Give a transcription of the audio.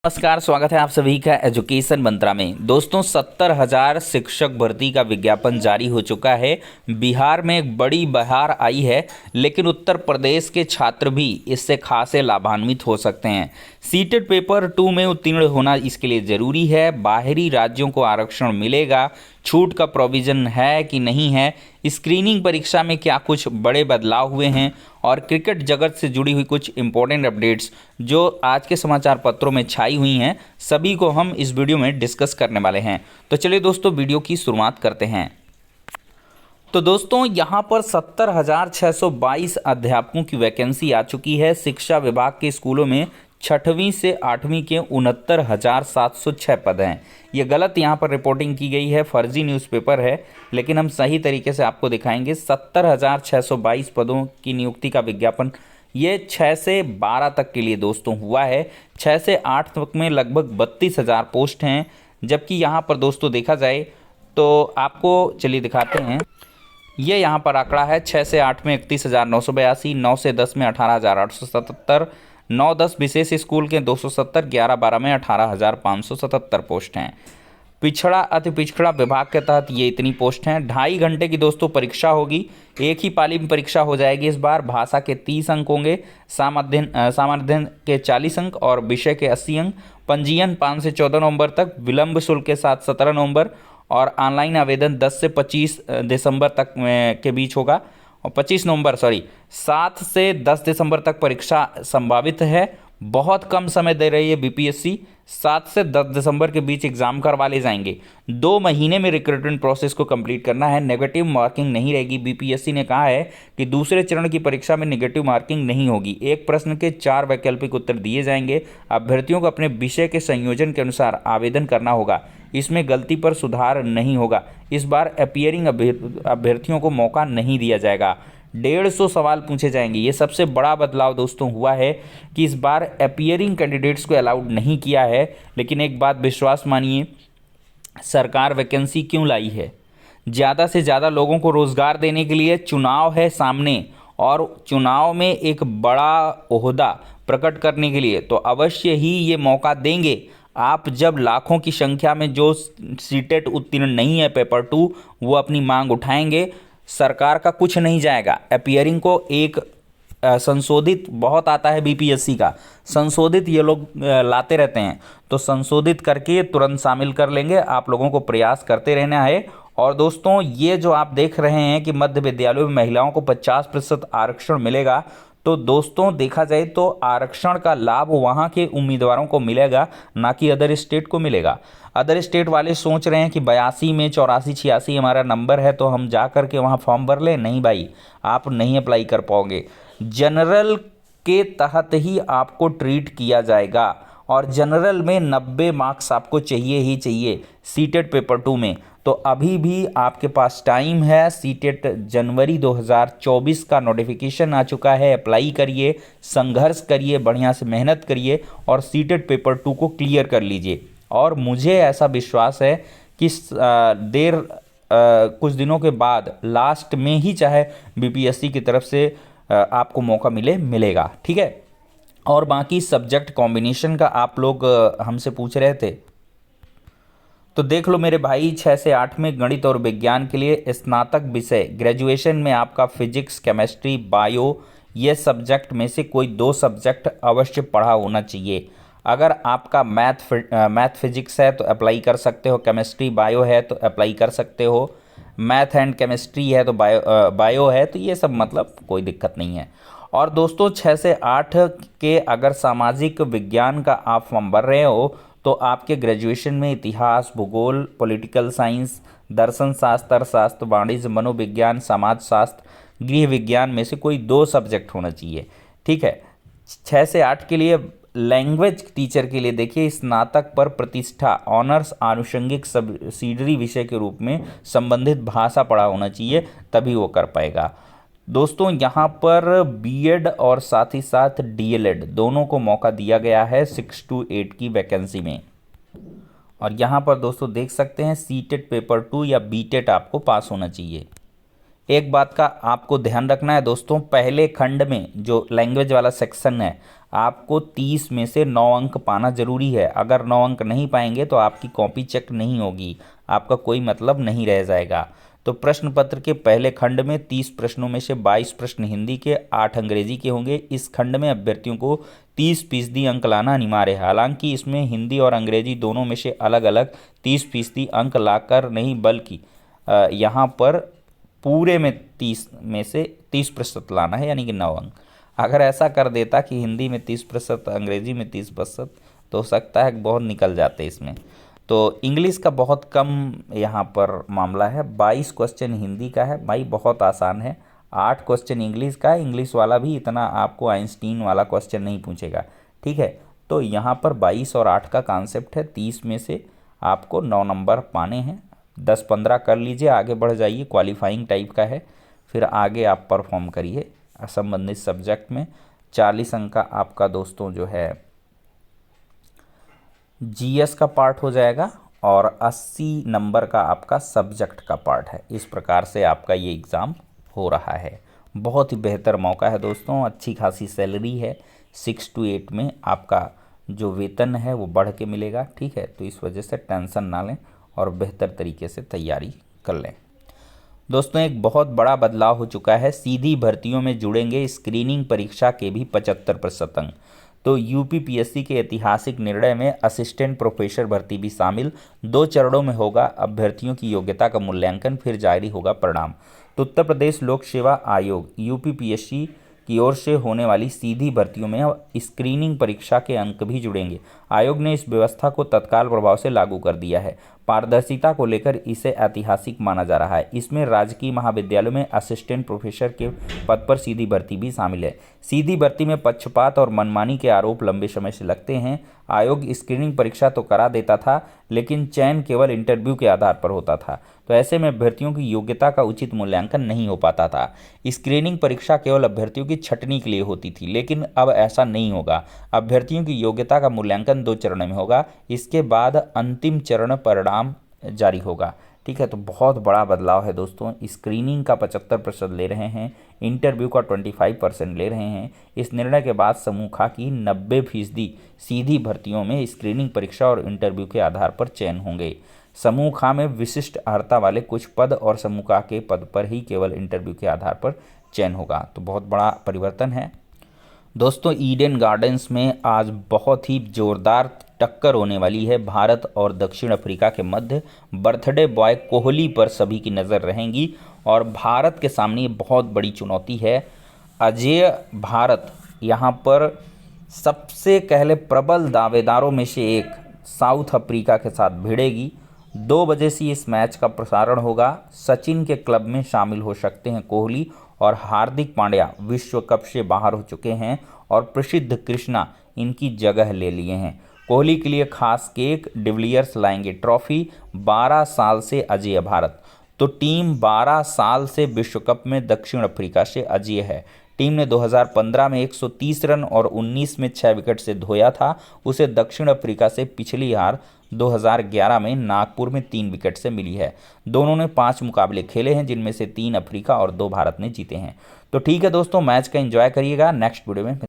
नमस्कार, स्वागत है आप सभी का एजुकेशन मंत्रा में। दोस्तों 70,000 शिक्षक भर्ती का विज्ञापन जारी हो चुका है। बिहार में एक बड़ी बहार आई है, लेकिन उत्तर प्रदेश के छात्र भी इससे खासे लाभान्वित हो सकते हैं। सीटेट पेपर 2 में उत्तीर्ण होना इसके लिए ज़रूरी है। बाहरी राज्यों को आरक्षण मिलेगा, छूट का प्रोविज़न है कि नहीं है, स्क्रीनिंग परीक्षा में क्या कुछ बड़े बदलाव हुए हैं और क्रिकेट जगत से जुड़ी हुई कुछ इंपॉर्टेंट अपडेट्स जो आज के समाचार पत्रों में छाई हुई हैं, सभी को हम इस वीडियो में डिस्कस करने वाले हैं। तो चलिए दोस्तों, वीडियो की शुरुआत करते हैं। तो दोस्तों यहाँ पर 70,622 अध्यापकों की वैकेंसी आ चुकी है। शिक्षा विभाग के स्कूलों में 6वीं से 8वीं के 69,706 पद हैं। ये गलत यहाँ पर रिपोर्टिंग की गई है, फर्जी न्यूज़पेपर है, लेकिन हम सही तरीके से आपको दिखाएंगे। 70,622 पदों की नियुक्ति का विज्ञापन ये 6 से 12 तक के लिए दोस्तों हुआ है। 6 से 8 तक में लगभग 32,000 पोस्ट हैं, जबकि यहाँ पर दोस्तों देखा जाए तो आपको चलिए दिखाते हैं। ये यहाँ पर आंकड़ा है 6 से 8 में 31,982, 9 से 10 में 18,877, 9-10 विशेष स्कूल के 270, 11-12 में 18,577 पोस्ट हैं। पिछड़ा अति पिछड़ा विभाग के तहत ये इतनी पोस्ट हैं। 2.5 घंटे की दोस्तों परीक्षा होगी, एक ही पाली में परीक्षा हो जाएगी। इस बार भाषा के 30 अंक होंगे, सामान्य के 40 अंक और विषय के 80 अंक। पंजीयन 5 से 14 नवंबर तक, विलंब शुल्क के साथ 17 नवंबर और ऑनलाइन आवेदन 10 से 25 दिसंबर तक के बीच होगा। और 25 नवंबर 7 से 10 दिसंबर तक परीक्षा संभावित है। बहुत कम समय दे रही है बीपीएससी। 7 से 10 दिसंबर के बीच एग्जाम करवा ले जाएंगे। 2 महीने में रिक्रूटमेंट प्रोसेस को कंप्लीट करना है। नेगेटिव मार्किंग नहीं रहेगी। बीपीएससी ने कहा है कि दूसरे चरण की परीक्षा में नेगेटिव मार्किंग नहीं होगी। एक प्रश्न के 4 वैकल्पिक उत्तर दिए जाएंगे। अभ्यर्थियों को अपने विषय के संयोजन के अनुसार आवेदन करना होगा। इसमें गलती पर सुधार नहीं होगा। इस बार अपीयरिंग अभ्यर्थियों को मौका नहीं दिया जाएगा। 150 सवाल पूछे जाएंगे। ये सबसे बड़ा बदलाव दोस्तों हुआ है कि इस बार अपीयरिंग कैंडिडेट्स को अलाउड नहीं किया है। लेकिन एक बात विश्वास मानिए, सरकार वैकेंसी क्यों लाई है? ज़्यादा से ज़्यादा लोगों को रोज़गार देने के लिए। चुनाव है सामने और चुनाव में एक बड़ा ओहदा प्रकट करने के लिए तो अवश्य ही ये मौका देंगे। आप जब लाखों की संख्या में जो सीटेट उत्तीर्ण नहीं है पेपर 2, वो अपनी मांग उठाएंगे, सरकार का कुछ नहीं जाएगा। अपीयरिंग को एक संशोधित बहुत आता है बीपीएससी का, संशोधित ये लोग लाते रहते हैं, तो संशोधित करके तुरंत शामिल कर लेंगे। आप लोगों को प्रयास करते रहना है। और दोस्तों ये जो आप देख रहे हैं कि मध्य विद्यालयों में महिलाओं को 50% आरक्षण मिलेगा, तो दोस्तों देखा जाए तो आरक्षण का लाभ वहाँ के उम्मीदवारों को मिलेगा, ना कि अदर स्टेट को मिलेगा। अदर स्टेट वाले सोच रहे हैं कि 82 में 84 86 हमारा नंबर है तो हम जा कर के वहाँ फॉर्म भर लें। नहीं भाई, आप नहीं अप्लाई कर पाओगे। जनरल के तहत ही आपको ट्रीट किया जाएगा और जनरल में 90 मार्क्स आपको चाहिए ही चाहिए सीटेट पेपर 2 में। तो अभी भी आपके पास टाइम है। सीटेट जनवरी 2024 का नोटिफिकेशन आ चुका है। अप्लाई करिए, संघर्ष करिए, बढ़िया से मेहनत करिए और सीटेट पेपर 2 को क्लियर कर लीजिए। और मुझे ऐसा विश्वास है कि कुछ दिनों के बाद लास्ट में ही चाहे बीपीएससी की तरफ से आपको मौका मिलेगा, ठीक है। और बाकी सब्जेक्ट कॉम्बिनेशन का आप लोग हमसे पूछ रहे थे, तो देख लो मेरे भाई, 6 से 8 में गणित और विज्ञान के लिए स्नातक विषय, ग्रेजुएशन में आपका फिजिक्स, केमिस्ट्री, बायो, ये सब्जेक्ट में से कोई 2 सब्जेक्ट अवश्य पढ़ा होना चाहिए। अगर आपका मैथ फिजिक्स है तो अप्लाई कर सकते हो, केमिस्ट्री बायो है तो अप्लाई कर सकते हो, मैथ एंड केमिस्ट्री है तो बायो है, तो ये सब मतलब कोई दिक्कत नहीं है। और दोस्तों 6 से 8 के अगर सामाजिक विज्ञान का आप फॉर्म भर रहे हो तो आपके ग्रेजुएशन में इतिहास, भूगोल, पॉलिटिकल साइंस, दर्शन शास्त्र, अर्थशास्त्र, वाणिज्य, मनोविज्ञान, समाज शास्त्र, गृह विज्ञान में से कोई 2 सब्जेक्ट होना चाहिए, ठीक है। 6 से 8 के लिए लैंग्वेज टीचर के लिए देखिए, स्नातक पर प्रतिष्ठा, ऑनर्स, आनुषंगिक सब्सिडरी विषय के रूप में संबंधित भाषा पढ़ा होना चाहिए, तभी वो कर पाएगा। दोस्तों यहाँ पर बीएड और साथ ही साथ डीएलएड दोनों को मौका दिया गया है 6 to 8 की वैकेंसी में। और यहाँ पर दोस्तों देख सकते हैं सीटेट पेपर 2 या बीटेट आपको पास होना चाहिए। एक बात का आपको ध्यान रखना है दोस्तों, पहले खंड में जो लैंग्वेज वाला सेक्शन है, आपको 30 में से 9 अंक पाना जरूरी है। अगर 9 अंक नहीं पाएंगे तो आपकी कॉपी चेक नहीं होगी, आपका कोई मतलब नहीं रह जाएगा। तो प्रश्न पत्र के पहले खंड में 30 प्रश्नों में से 22 प्रश्न हिंदी के, 8 अंग्रेजी के होंगे। इस खंड में अभ्यर्थियों को 30% अंक लाना अनिवार्य है। हालांकि इसमें हिंदी और अंग्रेजी दोनों में से अलग अलग 30% अंक लाकर नहीं, बल्कि यहाँ पर पूरे में 30 में से 30% लाना है, यानी कि 9 अंक। अगर ऐसा कर देता कि हिंदी में 30%, अंग्रेजी में 30%, तो हो सकता है बहुत निकल जाते इसमें। तो इंग्लिश का बहुत कम यहाँ पर मामला है। 22 क्वेश्चन हिंदी का है, भाई बहुत आसान है। 8 क्वेश्चन इंग्लिश का है, इंग्लिश वाला भी इतना आपको आइंस्टीन वाला क्वेश्चन नहीं पूछेगा, ठीक है। तो यहाँ पर 22 और 8 का कॉन्सेप्ट है। 30 में से आपको 9 नंबर पाने हैं। 10-15 कर लीजिए, आगे बढ़ जाइए, क्वालिफाइंग टाइप का है, फिर आगे आप परफॉर्म करिए संबंधित सब्जेक्ट में। 40 अंक का आपका दोस्तों जो है जीएस का पार्ट हो जाएगा और 80 नंबर का आपका सब्जेक्ट का पार्ट है। इस प्रकार से आपका ये एग्ज़ाम हो रहा है। बहुत ही बेहतर मौका है दोस्तों, अच्छी खासी सैलरी है। 6 to 8 में आपका जो वेतन है वो बढ़ के मिलेगा, ठीक है। तो इस वजह से टेंशन ना लें और बेहतर तरीके से तैयारी कर लें। दोस्तों एक बहुत बड़ा बदलाव हो चुका है, सीधी भर्तियों में जुड़ेंगे स्क्रीनिंग परीक्षा के भी 75% अंक। तो यूपीपीएससी के ऐतिहासिक निर्णय में असिस्टेंट प्रोफेसर भर्ती भी शामिल। 2 चरणों में होगा अभ्यर्थियों की योग्यता का मूल्यांकन, फिर जारी होगा परिणाम। तो उत्तर प्रदेश लोक सेवा आयोग यूपीपीएससी की ओर से होने वाली सीधी भर्तियों में अब स्क्रीनिंग परीक्षा के अंक भी जुड़ेंगे। आयोग ने इस व्यवस्था को तत्काल प्रभाव से लागू कर दिया है। पारदर्शिता को लेकर इसे ऐतिहासिक माना जा रहा है। इसमें राजकीय महाविद्यालयों में असिस्टेंट प्रोफेसर के पद पर सीधी भर्ती भी शामिल है। सीधी भर्ती में पक्षपात और मनमानी के आरोप लंबे समय से लगते हैं। आयोग स्क्रीनिंग परीक्षा तो करा देता था, लेकिन चयन केवल इंटरव्यू के आधार पर होता था। तो ऐसे में अभ्यर्थियों की योग्यता का उचित मूल्यांकन नहीं हो पाता था। स्क्रीनिंग परीक्षा केवल अभ्यर्थियों की छंटनी के लिए होती थी, लेकिन अब ऐसा नहीं होगा। अभ्यर्थियों की योग्यता का मूल्यांकन 2 चरणों में होगा। इसके बाद अंतिम चरण परिणाम जारी होगा, ठीक है। तो बहुत बड़ा बदलाव है दोस्तों। स्क्रीनिंग का 75% ले रहे हैं, इंटरव्यू का 25% ले रहे हैं। इस निर्णय के बाद समूह ख की 90% सीधी भर्तियों में स्क्रीनिंग परीक्षा और इंटरव्यू के आधार पर चयन होंगे। समूह ख में विशिष्ट अर्हता वाले कुछ पद और समूह क के पद पर ही केवल इंटरव्यू के आधार पर चयन होगा। तो बहुत बड़ा परिवर्तन है दोस्तों। ईडन गार्डन्स में आज बहुत ही जोरदार टक्कर होने वाली है भारत और दक्षिण अफ्रीका के मध्य। बर्थडे बॉय कोहली पर सभी की नज़र रहेंगी और भारत के सामने ये बहुत बड़ी चुनौती है। अजेय भारत यहाँ पर सबसे पहले प्रबल दावेदारों में से एक साउथ अफ्रीका के साथ भिड़ेगी। 2 बजे से इस मैच का प्रसारण होगा। सचिन के क्लब में शामिल हो सकते हैं कोहली और हार्दिक पांड्या विश्व कप से बाहर हो चुके हैं और प्रसिद्ध कृष्णा इनकी जगह ले लिए हैं। कोहली के लिए खास केक, डिविलियर्स लाएंगे ट्रॉफी। 12 साल से अजेय भारत। तो टीम 12 साल से विश्व कप में दक्षिण अफ्रीका से अजेय है। टीम ने 2015 में 130 रन और 19 में 6 विकेट से धोया था। उसे दक्षिण अफ्रीका से पिछली हार 2011 में नागपुर में 3 विकेट से मिली है। दोनों ने 5 मुकाबले खेले हैं, जिनमें से 3 अफ्रीका और 2 भारत ने जीते हैं। तो ठीक है दोस्तों, मैच का एंजॉय करिएगा। नेक्स्ट वीडियो में